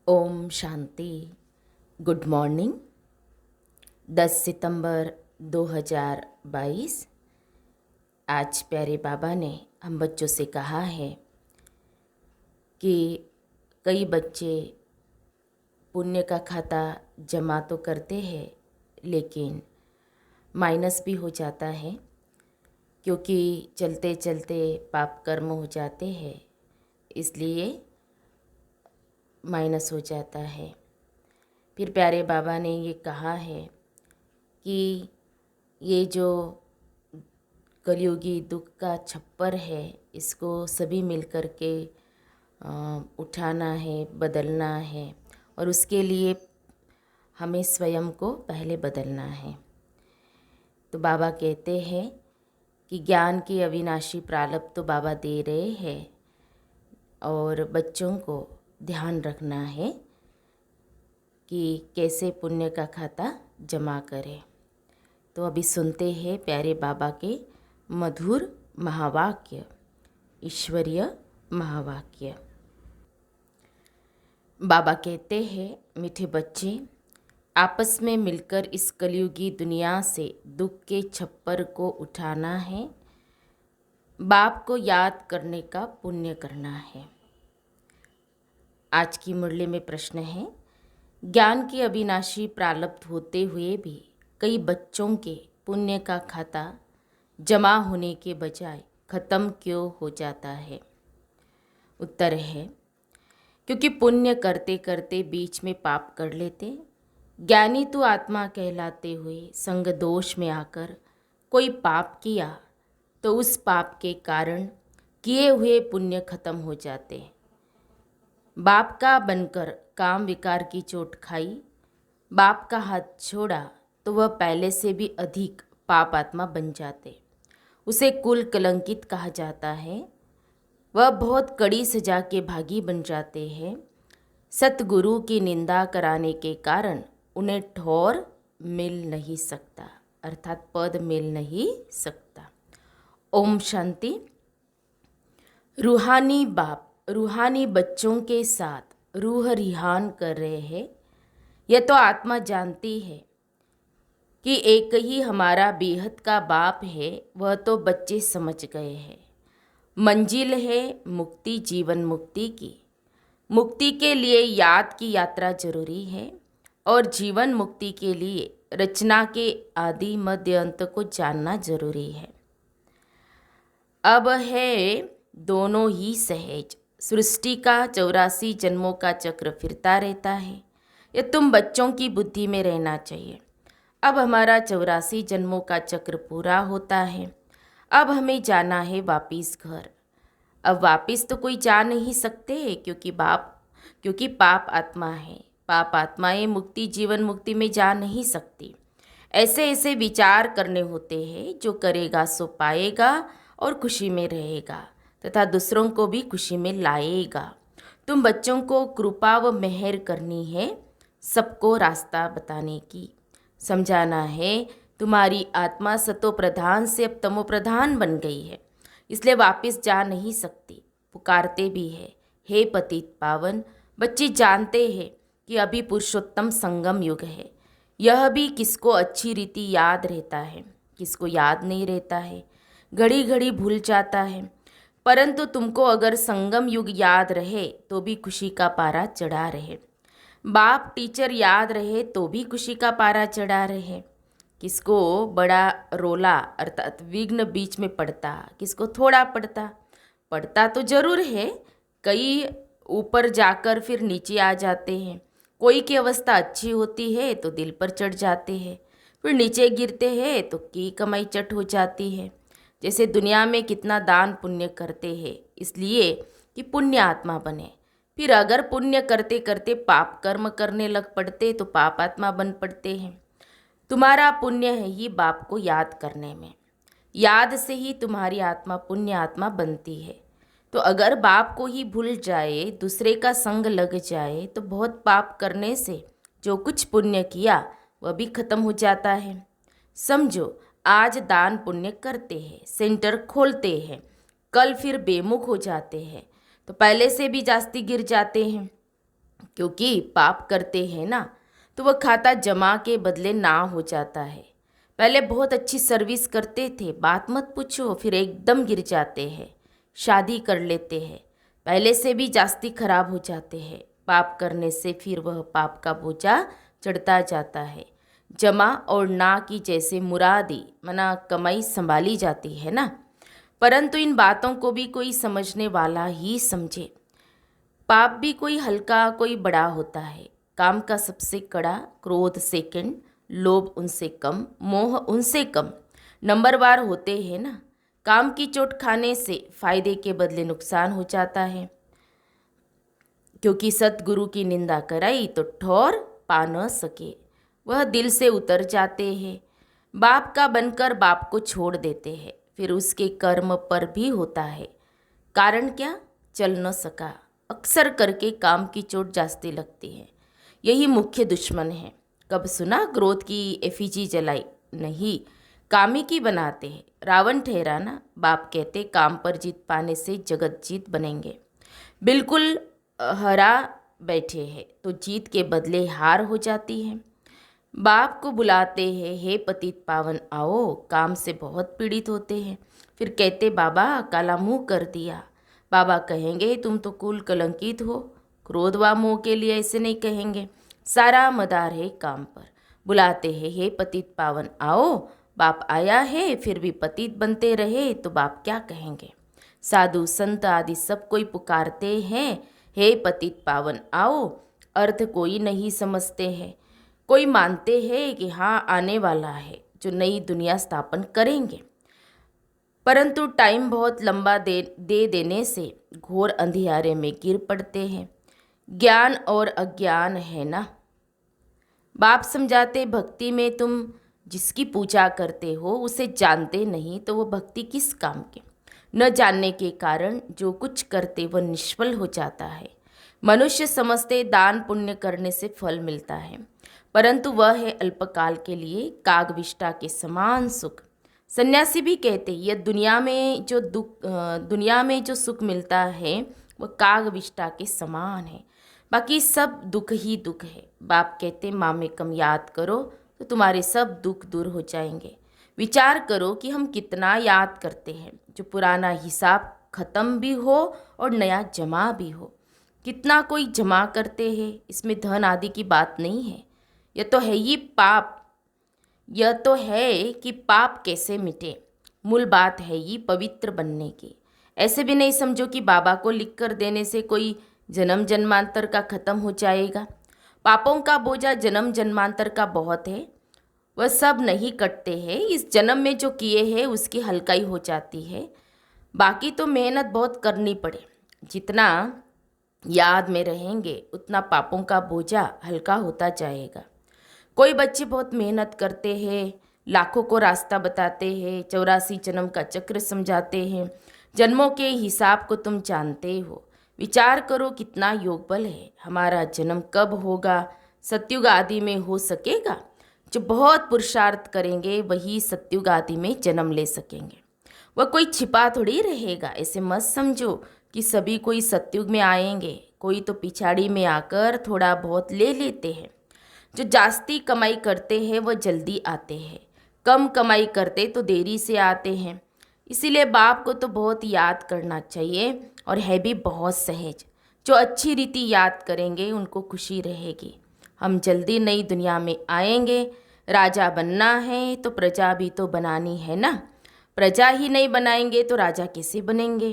Om Shanti. Good morning. 10 सितंबर 2022। आज प्यारे बाबा ने हम बच्चों से कहा है कि कई बच्चे पुण्य का खाता जमा तो करते हैं लेकिन माइनस भी हो जाता है, क्योंकि चलते चलते पाप कर्म हो जाते हैं, इसलिए माइनस हो जाता है। फिर प्यारे बाबा ने ये कहा है कि ये जो कलयुगी दुख का छप्पर है, इसको सभी मिलकर के उठाना है, बदलना है, और उसके लिए हमें स्वयं को पहले बदलना है। तो बाबा कहते हैं कि ज्ञान की अविनाशी प्रारब्ध तो बाबा दे रहे हैं, और बच्चों को ध्यान रखना है कि कैसे पुण्य का खाता जमा करें। तो अभी सुनते हैं प्यारे बाबा के मधुर महावाक्य, ईश्वरीय महावाक्य। बाबा कहते हैं, मीठे बच्चे, आपस में मिलकर इस कलयुगी दुनिया से दुख के छप्पर को उठाना है, बाप को याद करने का पुण्य करना है। आज की मुरली में प्रश्न है, ज्ञान की अविनाशी प्रारब्ध होते हुए भी कई बच्चों के पुण्य का खाता जमा होने के बजाय खत्म क्यों हो जाता है? उत्तर है, क्योंकि पुण्य करते करते बीच में पाप कर लेते। ज्ञानी तो आत्मा कहलाते हुए संग दोष में आकर कोई पाप किया तो उस पाप के कारण किए हुए पुण्य खत्म हो जाते। बाप का बनकर काम विकार की चोट खाई, बाप का हाथ छोड़ा तो वह पहले से भी अधिक पाप आत्मा बन जाते। उसे कुल कलंकित कहा जाता है। वह बहुत कड़ी सजा के भागी बन जाते हैं। सतगुरु की निंदा कराने के कारण उन्हें ठौर मिल नहीं सकता, अर्थात पद मिल नहीं सकता। ओम शांति। रूहानी बाप रूहानी बच्चों के साथ रूह रिहान कर रहे हैं। यह तो आत्मा जानती है कि एक ही हमारा बेहद का बाप है, वह तो बच्चे समझ गए हैं। मंजिल है मुक्ति, जीवन मुक्ति की। मुक्ति के लिए याद की यात्रा जरूरी है, और जीवन मुक्ति के लिए रचना के आदि मध्य अंत को जानना जरूरी है। अब है दोनों ही सहज। सृष्टि का 84 जन्मों का चक्र फिरता रहता है, यह तुम बच्चों की बुद्धि में रहना चाहिए। अब हमारा 84 जन्मों का चक्र पूरा होता है। अब हमें जाना है वापिस घर। अब वापिस तो कोई जा नहीं सकते, क्योंकि पाप आत्मा है। पाप आत्माएं मुक्ति, जीवन मुक्ति में जा नहीं सकती। ऐसे ऐसे विचार करने होते हैं, जो करेगा सो पाएगा और खुशी में रहेगा तथा दूसरों को भी खुशी में लाएगा। तुम बच्चों को कृपा व मेहर करनी है, सबको रास्ता बताने की, समझाना है। तुम्हारी आत्मा सतो प्रधान से अब तमो प्रधान बन गई है, इसलिए वापस जा नहीं सकती। पुकारते भी है, हे पतित पावन। बच्चे जानते हैं कि अभी पुरुषोत्तम संगम युग है। यह भी किसको अच्छी रीति याद रहता है, किसको याद नहीं रहता है, घड़ी घड़ी भूल जाता है। परंतु तुमको अगर संगम युग याद रहे तो भी खुशी का पारा चढ़ा रहे। बाप टीचर याद रहे तो भी खुशी का पारा चढ़ा रहे। किसको बड़ा रोला अर्थात विघ्न बीच में पड़ता, किसको थोड़ा पड़ता तो जरूर है। कई ऊपर जाकर फिर नीचे आ जाते हैं। कोई की अवस्था अच्छी होती है तो दिल पर चढ़ जाते हैं, फिर नीचे गिरते हैं तो की कमाई चट हो जाती है। जैसे दुनिया में कितना दान पुण्य करते हैं इसलिए कि पुण्य आत्मा बने, फिर अगर पुण्य करते करते पाप कर्म करने लग पड़ते तो पाप आत्मा बन पड़ते हैं। तुम्हारा पुण्य है ही बाप को याद करने में। याद से ही तुम्हारी आत्मा पुण्य आत्मा बनती है। तो अगर बाप को ही भूल जाए, दूसरे का संग लग जाए, तो बहुत पाप करने से जो कुछ पुण्य किया वह भी खत्म हो जाता है। समझो, आज दान पुण्य करते हैं, सेंटर खोलते हैं, कल फिर बेमुख हो जाते हैं तो पहले से भी जास्ती गिर जाते हैं। क्योंकि पाप करते हैं ना, तो वह खाता जमा के बदले ना हो जाता है। पहले बहुत अच्छी सर्विस करते थे, बात मत पूछो, फिर एकदम गिर जाते हैं। शादी कर लेते हैं, पहले से भी जास्ती खराब हो जाते हैं। पाप करने से फिर वह पाप का बोझा चढ़ता जाता है। जमा और ना की जैसे मुरादी मना कमाई संभाली जाती है ना, परंतु इन बातों को भी कोई समझने वाला ही समझे। पाप भी कोई हल्का कोई बड़ा होता है। काम का सबसे कड़ा, क्रोध सेकंड, लोभ उनसे कम, मोह उनसे कम नंबरवार होते हैं ना। काम की चोट खाने से फायदे के बदले नुकसान हो जाता है, क्योंकि सतगुरु की निंदा कराई तो ठौर पा न सके, वह दिल से उतर जाते हैं। बाप का बनकर बाप को छोड़ देते हैं, फिर उसके कर्म पर भी होता है। कारण क्या? चल न सका। अक्सर करके काम की चोट जास्ती लगती है, यही मुख्य दुश्मन है। कब सुना क्रोध की एफिजी जलाई? नहीं, कामी की बनाते हैं। रावण ठहरा ना। बाप कहते काम पर जीत पाने से जगत जीत बनेंगे। बिल्कुल हरा बैठे हैं तो जीत के बदले हार हो जाती है। बाप को बुलाते हैं, हे पतित पावन आओ। काम से बहुत पीड़ित होते हैं, फिर कहते बाबा काला मुंह कर दिया। बाबा कहेंगे तुम तो कुल कलंकित हो। क्रोध व मोह के लिए ऐसे नहीं कहेंगे, सारा मदार है काम पर। बुलाते हैं, हे पतित पावन आओ। बाप आया है फिर भी पतित बनते रहे तो बाप क्या कहेंगे। साधु संत आदि सब कोई पुकारते हैं, हे पतित पावन आओ। अर्थ कोई नहीं समझते हैं। कोई मानते हैं कि हाँ आने वाला है जो नई दुनिया स्थापन करेंगे, परंतु टाइम बहुत लंबा दे देने से घोर अंधियारे में गिर पड़ते हैं। ज्ञान और अज्ञान है ना। बाप समझाते भक्ति में तुम जिसकी पूजा करते हो उसे जानते नहीं तो वो भक्ति किस काम की। न जानने के कारण जो कुछ करते वह निष्फल हो जाता है। मनुष्य समझते दान पुण्य करने से फल मिलता है, परंतु वह है अल्पकाल के लिए, कागविष्टा के समान सुख। सन्यासी भी कहते यह दुनिया में जो सुख मिलता है वह कागविष्टा के समान है, बाकी सब दुख ही दुख है। बाप कहते माँ में कम याद करो तो तुम्हारे सब दुख दूर हो जाएंगे। विचार करो कि हम कितना याद करते हैं, जो पुराना हिसाब खत्म भी हो और नया जमा भी हो। कितना कोई जमा करते हैं, इसमें धन आदि की बात नहीं है। यह तो है ही पाप। यह तो है कि पाप कैसे मिटे। मूल बात है ये पवित्र बनने की। ऐसे भी नहीं समझो कि बाबा को लिख कर देने से कोई जन्म जन्मांतर का खत्म हो जाएगा। पापों का बोझा जन्म जन्मांतर का बहुत है, वह सब नहीं कटते हैं। इस जन्म में जो किए हैं उसकी हल्काई हो जाती है, बाकी तो मेहनत बहुत करनी पड़े। जितना याद में रहेंगे उतना पापों का बोझा हल्का होता जाएगा। कोई बच्चे बहुत मेहनत करते हैं, लाखों को रास्ता बताते हैं, 84 जन्म का चक्र समझाते हैं। जन्मों के हिसाब को तुम जानते हो। विचार करो कितना योग बल है। हमारा जन्म कब होगा? सतयुग आदि में हो सकेगा। जो बहुत पुरुषार्थ करेंगे वही सतयुग आदि में जन्म ले सकेंगे। वह कोई छिपा थोड़ी रहेगा। ऐसे मत समझो कि सभी कोई सतयुग में आएंगे। कोई तो पिछाड़ी में आकर थोड़ा बहुत ले लेते हैं। जो जास्ती कमाई करते हैं वह जल्दी आते हैं, कम कमाई करते तो देरी से आते हैं। इसीलिए बाप को तो बहुत याद करना चाहिए और है भी बहुत सहज। जो अच्छी रीति याद करेंगे उनको खुशी रहेगी। हम जल्दी नई दुनिया में आएंगे। राजा बनना है तो प्रजा भी तो बनानी है ना। प्रजा ही नहीं बनाएंगे तो राजा कैसे बनेंगे।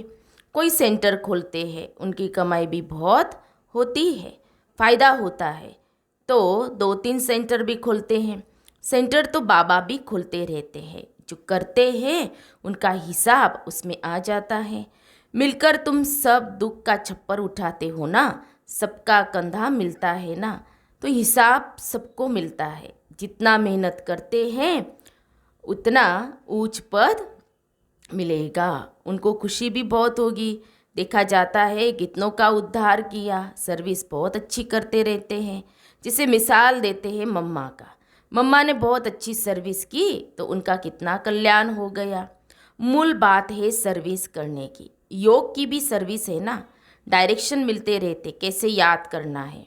कोई सेंटर खोलते हैं, उनकी कमाई भी बहुत होती है, फ़ायदा होता है, तो 2-3 सेंटर भी खोलते हैं। सेंटर तो बाबा भी खोलते रहते हैं। जो करते हैं उनका हिसाब उसमें आ जाता है। मिलकर तुम सब दुख का छप्पर उठाते हो ना, सबका कंधा मिलता है ना, तो हिसाब सबको मिलता है। जितना मेहनत करते हैं उतना ऊंच पद मिलेगा। उनको खुशी भी बहुत होगी। देखा जाता है कितनों का उद्धार किया। सर्विस बहुत अच्छी करते रहते हैं। जिसे मिसाल देते हैं मम्मा का। मम्मा ने बहुत अच्छी सर्विस की तो उनका कितना कल्याण हो गया। मूल बात है सर्विस करने की। योग की भी सर्विस है ना। डायरेक्शन मिलते रहते कैसे याद करना है।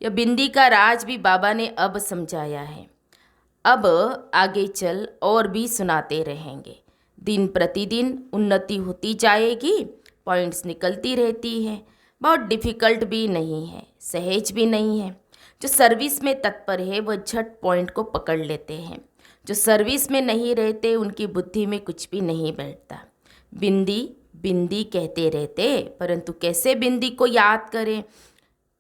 यह बिंदी का राज भी बाबा ने अब समझाया है। अब आगे चल और भी सुनाते रहेंगे। दिन प्रतिदिन उन्नति होती जाएगी, पॉइंट्स निकलती रहती है। बहुत डिफ़िकल्ट भी नहीं है, सहज भी नहीं है। जो सर्विस में तत्पर है वह झट पॉइंट को पकड़ लेते हैं। जो सर्विस में नहीं रहते उनकी बुद्धि में कुछ भी नहीं बैठता। बिंदी बिंदी कहते रहते, परंतु कैसे बिंदी को याद करें,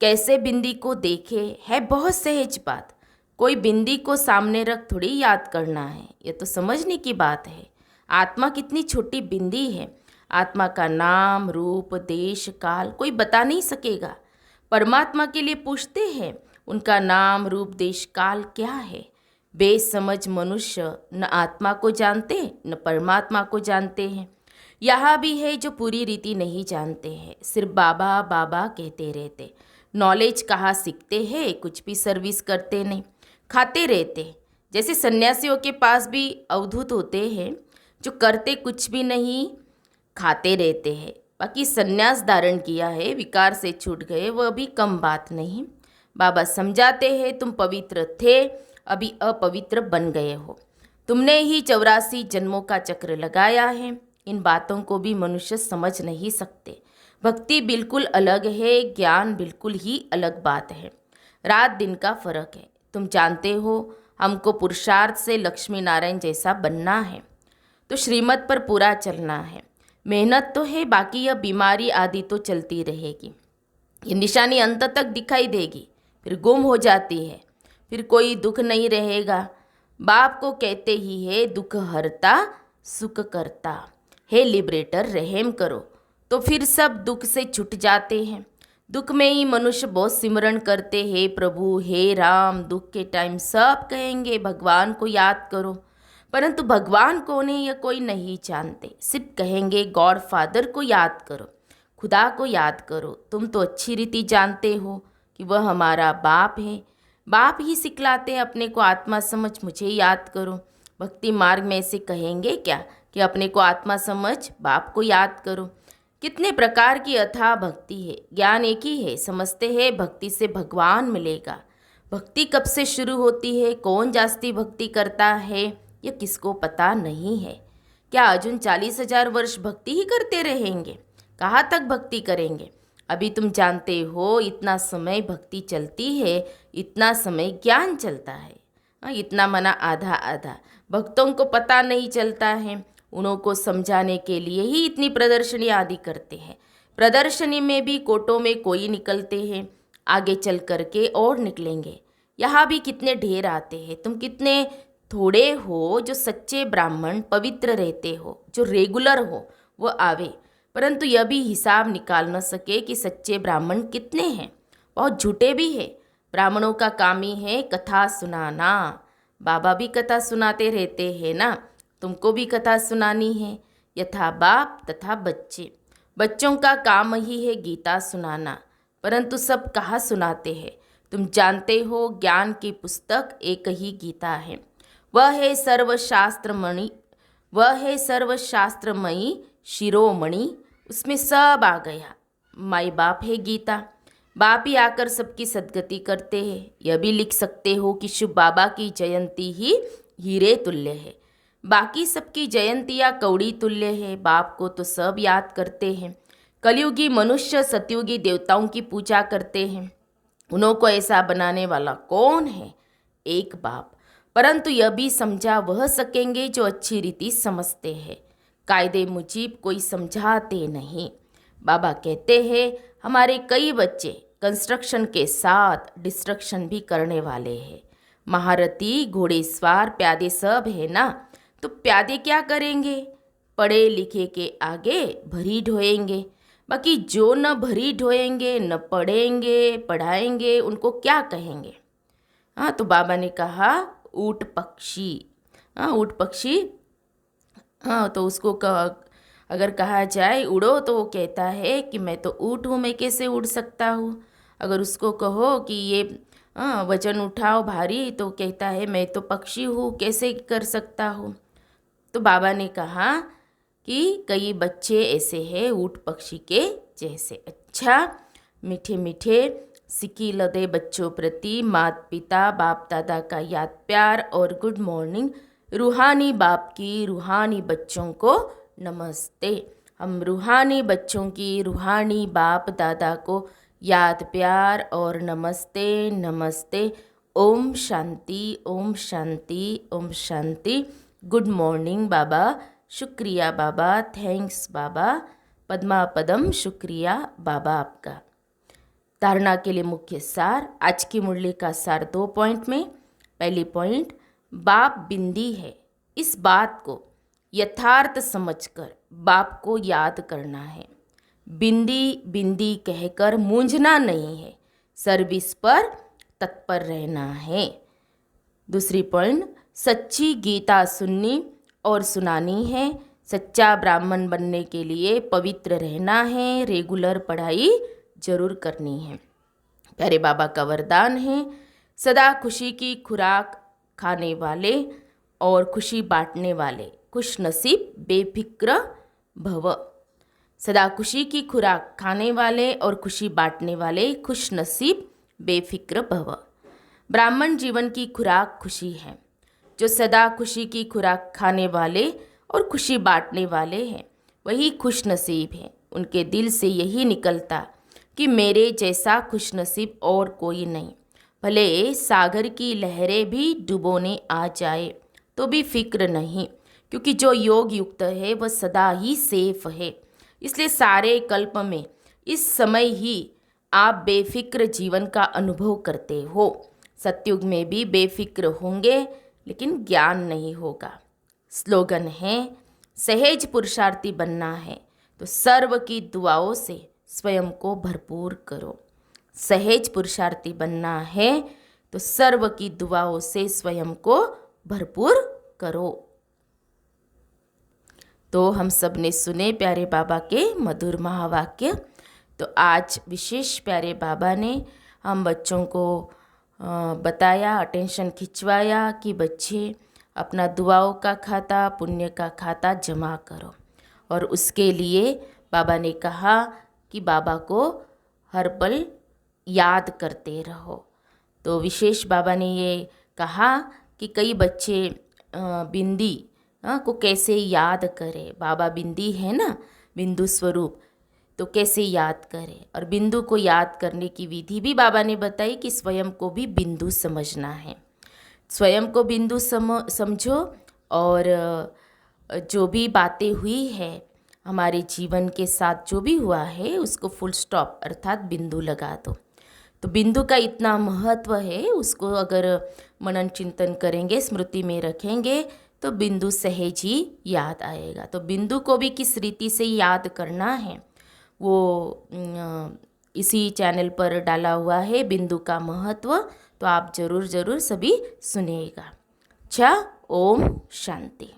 कैसे बिंदी को देखे, है बहुत सहज बात। कोई बिंदी को सामने रख थोड़ी याद करना है, ये तो समझने की बात है। आत्मा कितनी छोटी बिंदी है। आत्मा का नाम, रूप, देश, काल कोई बता नहीं सकेगा। परमात्मा के लिए पूछते हैं, उनका नाम, रूप, देश, काल क्या है। बेसमझ मनुष्य न आत्मा को जानते न परमात्मा को जानते हैं। यहाँ भी है जो पूरी रीति नहीं जानते हैं, सिर्फ बाबा बाबा कहते रहते। नॉलेज कहाँ सीखते हैं, कुछ भी सर्विस करते नहीं, खाते रहते। जैसे सन्यासियों के पास भी अवधूत होते हैं जो करते कुछ भी नहीं, खाते रहते हैं। बाकी सन्यास धारण किया है, विकार से छूट गए, वह भी कम बात नहीं। बाबा समझाते हैं, तुम पवित्र थे, अभी अपवित्र बन गए हो। तुमने ही 84 जन्मों का चक्र लगाया है। इन बातों को भी मनुष्य समझ नहीं सकते। भक्ति बिल्कुल अलग है, ज्ञान बिल्कुल ही अलग बात है। रात दिन का फर्क है। तुम जानते हो हमको पुरुषार्थ से लक्ष्मी नारायण जैसा बनना है, तो श्रीमत पर पूरा चलना है। मेहनत तो है, बाकी यह बीमारी आदि तो चलती रहेगी। ये निशानी अंत तक दिखाई देगी, फिर गुम हो जाती है, फिर कोई दुख नहीं रहेगा। बाप को कहते ही है, दुख हरता सुख करता, हे लिबरेटर रहम करो, तो फिर सब दुख से छूट जाते हैं। दुख में ही मनुष्य बहुत सिमरन करते हैं, प्रभु हे राम। दुख के टाइम सब कहेंगे भगवान को याद करो, परंतु भगवान कौन है यह कोई नहीं जानते। सिर्फ कहेंगे गॉड फादर को याद करो, खुदा को याद करो। तुम तो अच्छी रीति जानते हो कि वह हमारा बाप है। बाप ही सिखलाते हैं अपने को आत्मा समझ मुझे याद करो। भक्ति मार्ग में ऐसे कहेंगे क्या कि अपने को आत्मा समझ बाप को याद करो। कितने प्रकार की अथाह भक्ति है। ज्ञान एक ही है, समझते हैं भक्ति से भगवान मिलेगा। भक्ति कब से शुरू होती है, कौन जास्ती भक्ति करता है, यह किसको पता नहीं है। क्या अर्जुन 40,000 वर्ष भक्ति ही करते रहेंगे? कहाँ तक भक्ति करेंगे? अभी तुम जानते हो इतना समय भक्ति चलती है, इतना समय ज्ञान चलता है। इतना मना आधा आधा। भक्तों को पता नहीं चलता है, उन्हों को समझाने के लिए ही इतनी प्रदर्शनी आदि करते हैं। प्रदर्शनी में भी कोटों में कोई निकलते हैं, आगे चल करके और निकलेंगे। यहाँ भी कितने ढेर आते हैं। तुम कितने थोड़े हो जो सच्चे ब्राह्मण पवित्र रहते हो, जो रेगुलर हो वो आवे, परंतु यह भी हिसाब निकाल न सके कि सच्चे ब्राह्मण कितने हैं। बहुत झूठे भी है। ब्राह्मणों का काम ही है कथा सुनाना। बाबा भी कथा सुनाते रहते हैं ना, तुमको भी कथा सुनानी है। यथा बाप तथा बच्चे, बच्चों का काम ही है गीता सुनाना, परंतु सब कहाँ सुनाते हैं। तुम जानते हो ज्ञान की पुस्तक एक ही गीता है। वह है सर्वशास्त्रमणि, वह है सर्वशास्त्रमयी शिरोमणि। उसमें सब आ गया। माई बाप है गीता। बाप ही आकर सबकी सद्गति करते हैं। यह भी लिख सकते हो कि शिव बाबा की जयंती ही हीरे तुल्य है। बाकी सबकी जयंतियाँ कौड़ी तुल्य है। बाप को तो सब याद करते हैं। कलयुगी मनुष्य सतयुगी देवताओं की पूजा करते हैं। उन्हों को ऐसा बनाने वाला कौन है? एक बाप। परंतु यह भी समझा वह सकेंगे जो अच्छी रीति समझते हैं। कायदे मुजीब कोई समझाते नहीं। बाबा कहते हैं हमारे कई बच्चे कंस्ट्रक्शन के साथ डिस्ट्रक्शन भी करने वाले हैं। महारथी, घोड़ेसवार, प्यादे सब है ना, तो प्यादे क्या करेंगे? पढ़े लिखे के आगे भरी ढोएंगे। बाकी जो न भरी ढोएंगे, न पढ़ेंगे पढ़ाएंगे, उनको क्या कहेंगे? हाँ, तो बाबा ने कहा ऊँट पक्षी। हाँ, ऊँट पक्षी। हाँ, तो उसको अगर कहा जाए उड़ो तो वो कहता है कि मैं तो ऊँट हूँ, मैं कैसे उड़ सकता हूँ। अगर उसको कहो कि ये वजन उठाओ भारी, तो कहता है मैं तो पक्षी हूँ, कैसे कर सकता हूँ। तो बाबा ने कहा कि कई बच्चे ऐसे हैं ऊँट पक्षी के जैसे। अच्छा, मीठे मीठे सिकी लदे बच्चों प्रति माता पिता बाप दादा का याद प्यार और गुड मॉर्निंग। रूहानी बाप की रूहानी बच्चों को नमस्ते। हम रूहानी बच्चों की रूहानी बाप दादा को याद प्यार और नमस्ते नमस्ते। ओम शांति ओम शांति ओम शांति। गुड मॉर्निंग बाबा, शुक्रिया बाबा, थैंक्स बाबा, पद्मा पदम, शुक्रिया बाबा आपका। धारणा के लिए मुख्य सार, आज की मुरली का सार 2 पॉइंट में। पहली पॉइंट, बाप बिंदी है, इस बात को यथार्थ समझकर बाप को याद करना है। बिंदी बिंदी कहकर मूंझना नहीं है, सर्विस पर तत्पर रहना है। दूसरी पॉइंट, सच्ची गीता सुननी और सुनानी है। सच्चा ब्राह्मण बनने के लिए पवित्र रहना है, रेगुलर पढ़ाई जरूर करनी है। प्यारे बाबा का वरदान है, सदा खुशी की खुराक खाने वाले और खुशी बांटने वाले खुश नसीब बेफिक्र भव। सदा खुशी की खुराक खाने वाले और खुशी बांटने वाले खुश नसीब बेफिक्र भव। ब्राह्मण जीवन की खुराक खुशी है। जो सदा खुशी की खुराक खाने वाले और खुशी बांटने वाले हैं वही खुश नसीब हैं। उनके दिल से यही निकलता कि मेरे जैसा खुश नसीब और कोई नहीं। भले सागर की लहरें भी डुबोने आ जाए तो भी फिक्र नहीं, क्योंकि जो योग युक्त है वह सदा ही सेफ है। इसलिए सारे कल्प में इस समय ही आप बेफिक्र जीवन का अनुभव करते हो। सतयुग में भी बेफिक्र होंगे लेकिन ज्ञान नहीं होगा। स्लोगन है, सहज पुरुषार्थी बनना है तो सर्व की दुआओं से स्वयं को भरपूर करो। सहज पुरुषार्थी बनना है तो सर्व की दुआओं से स्वयं को भरपूर करो। तो हम सब ने सुने प्यारे बाबा के मधुर महावाक्य। तो आज विशेष प्यारे बाबा ने हम बच्चों को बताया, अटेंशन खिंचवाया कि बच्चे अपना दुआओं का खाता, पुण्य का खाता जमा करो। और उसके लिए बाबा ने कहा कि बाबा को हर पल याद करते रहो। तो विशेष बाबा ने ये कहा कि कई बच्चे बिंदी को कैसे याद करें। बाबा बिंदी है ना, बिंदु स्वरूप, तो कैसे याद करें। और बिंदु को याद करने की विधि भी बाबा ने बताई कि स्वयं को भी बिंदु समझना है। स्वयं को बिंदु समझो और जो भी बातें हुई है हमारे जीवन के साथ, जो भी हुआ है उसको फुल स्टॉप अर्थात बिंदु लगा दो। तो बिंदु का इतना महत्व है, उसको अगर मनन चिंतन करेंगे, स्मृति में रखेंगे तो बिंदु सहज ही याद आएगा। तो बिंदु को भी किस रीति से याद करना है वो इसी चैनल पर डाला हुआ है, बिंदु का महत्व। तो आप ज़रूर सभी सुनिएगा। अच्छा, ओम शांति।